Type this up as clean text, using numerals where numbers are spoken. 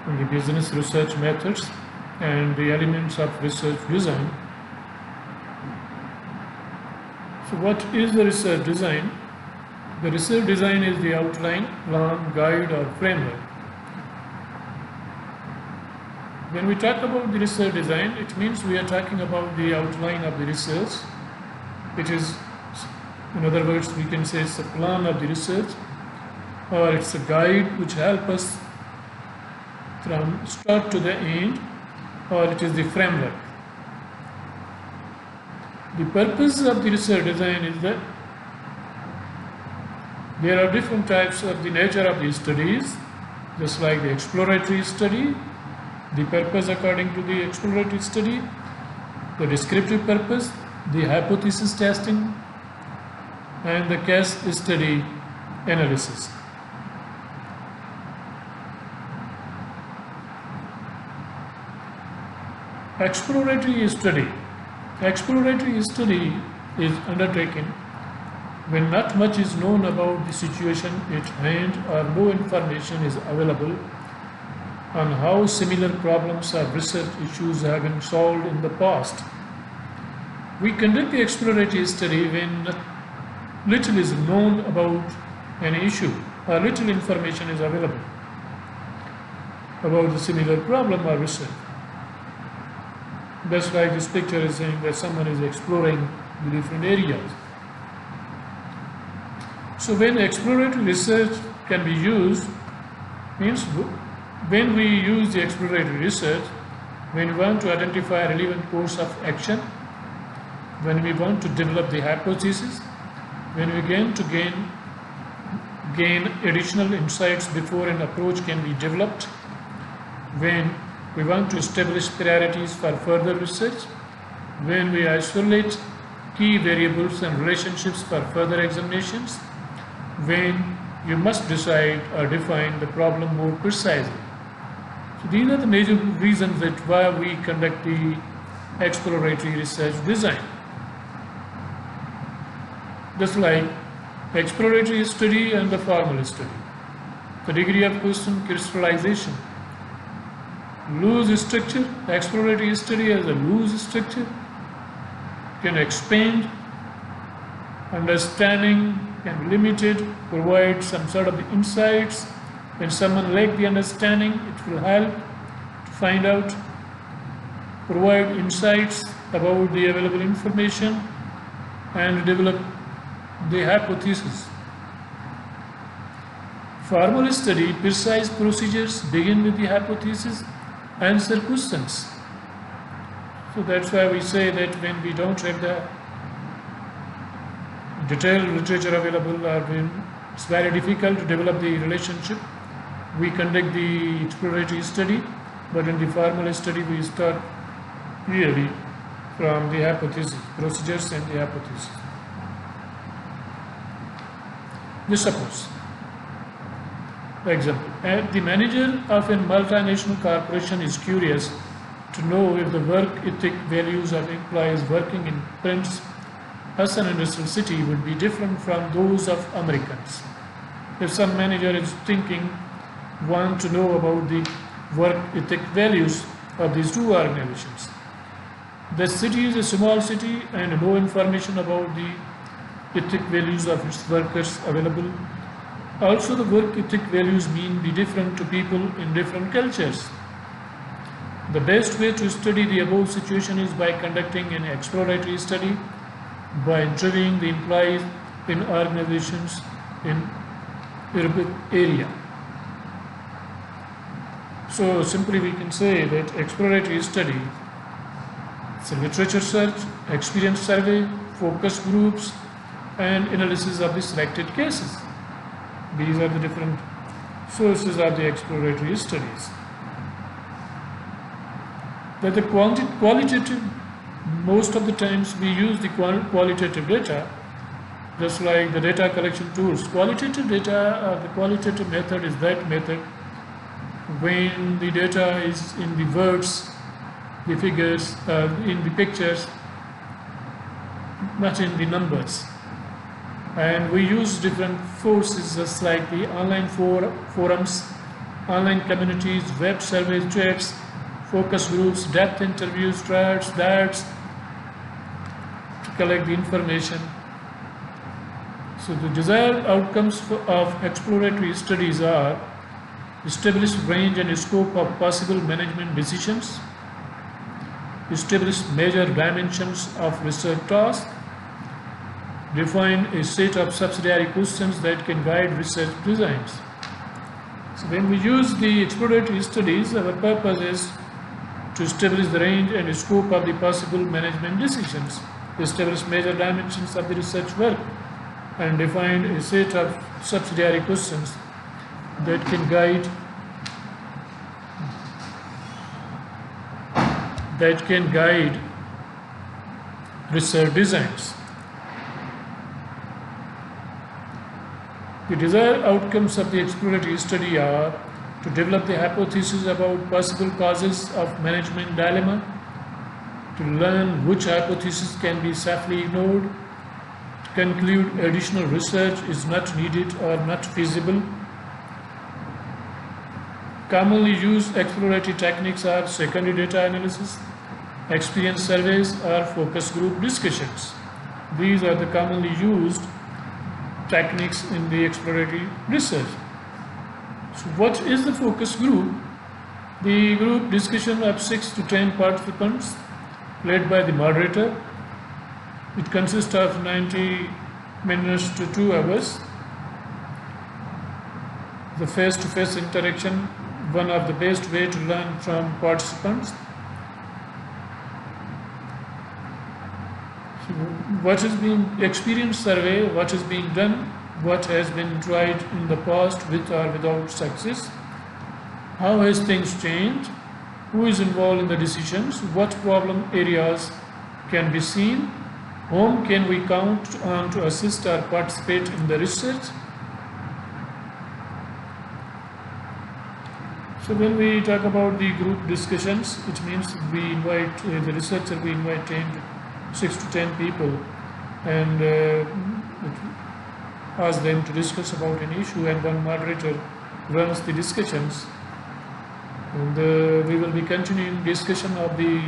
and the business research methods and the elements of research design. So what is the research design? The research design is the outline, plan, guide or framework. When we talk about the research design, it means we are talking about the outline of the research. It is, in other words, we can say it's a plan of the research, or it's a guide which helps us from start to the end, or it is the framework. The purpose of the research design is that there are different types of the nature of these studies, just like the exploratory study, the purpose according to the exploratory study, the descriptive purpose, the hypothesis testing, and the case study analysis. Exploratory study. Exploratory study is undertaken when not much is known about the situation at hand or no information is available on how similar problems or research issues have been solved in the past. We conduct the exploratory study when little is known about an issue or little information is available about the similar problem or research. That's like this picture is saying that someone is exploring the different areas. So when exploratory research can be used, means when we use the exploratory research, when we want to identify a relevant course of action, when we want to develop the hypothesis, when we gain additional insights before an approach can be developed, when we want to establish priorities for further research, when we isolate key variables and relationships for further examinations, when you must decide or define the problem more precisely. So these are the major reasons that why we conduct the exploratory research design. Just like exploratory study and the formal study. The degree of question crystallization. Loose structure, exploratory study has a loose structure, can expand, understanding can be limited, provide some sort of insights. When someone lacks the understanding, it will help to find out, provide insights about the available information and develop the hypothesis. Formal study, precise procedures, begin with the hypothesis, answer questions. So that's why we say that when we don't have the detailed literature available or when it's very difficult to develop the relationship, we conduct the exploratory study, but in the formal study we start really from the hypothesis, procedures and the hypothesis. Just suppose, for example, the manager of a multinational corporation is curious to know if the work ethic values of employees working in Prince Hassan Industrial City would be different from those of Americans. If some manager is want to know about the work ethic values of these two organizations. The city is a small city and no information about the ethic values of its workers available. Also, the work ethic values mean be different to people in different cultures. The best way to study the above situation is by conducting an exploratory study, by interviewing the employees in organizations in urban area. So simply we can say that exploratory study, it's a literature search, experience survey, focus groups, and analysis of the selected cases. These are the different sources of the exploratory studies. That the qualitative, most of the times we use the qualitative data, just like the data collection tools. Qualitative data, the qualitative method is that method when the data is in the words, the figures, in the pictures, not in the numbers. And we use different forces just like the online forums online communities, web surveys, chats, focus groups, depth interviews, triads, DARTs to collect the information. So the desired outcomes of exploratory studies are establish range and scope of possible management decisions, establish major dimensions of research tasks, define a set of subsidiary questions that can guide research designs. So when we use the exploratory studies, our purpose is to establish the range and scope of the possible management decisions, establish major dimensions of the research work, and define a set of subsidiary questions that can guide research designs. The desired outcomes of the exploratory study are to develop the hypothesis about possible causes of management dilemma, to learn which hypothesis can be safely ignored, to conclude additional research is not needed or not feasible. Commonly used exploratory techniques are secondary data analysis, experience surveys, or focus group discussions. These are the commonly used techniques in the exploratory research. So what is the focus group? The group discussion of 6 to 10 participants led by the moderator. It consists of 90 minutes to 2 hours. The face-to-face interaction, one of the best way to learn from participants. So what is being experience survey, what is being done, what has been tried in the past with or without success, how has things changed, who is involved in the decisions, what problem areas can be seen, whom can we count on to assist or participate in the research. So when we talk about the group discussions, it means we invite the researcher, we invite 6 to 10 people and ask them to discuss about an issue, and one moderator runs the discussions. And we will be continuing discussion of the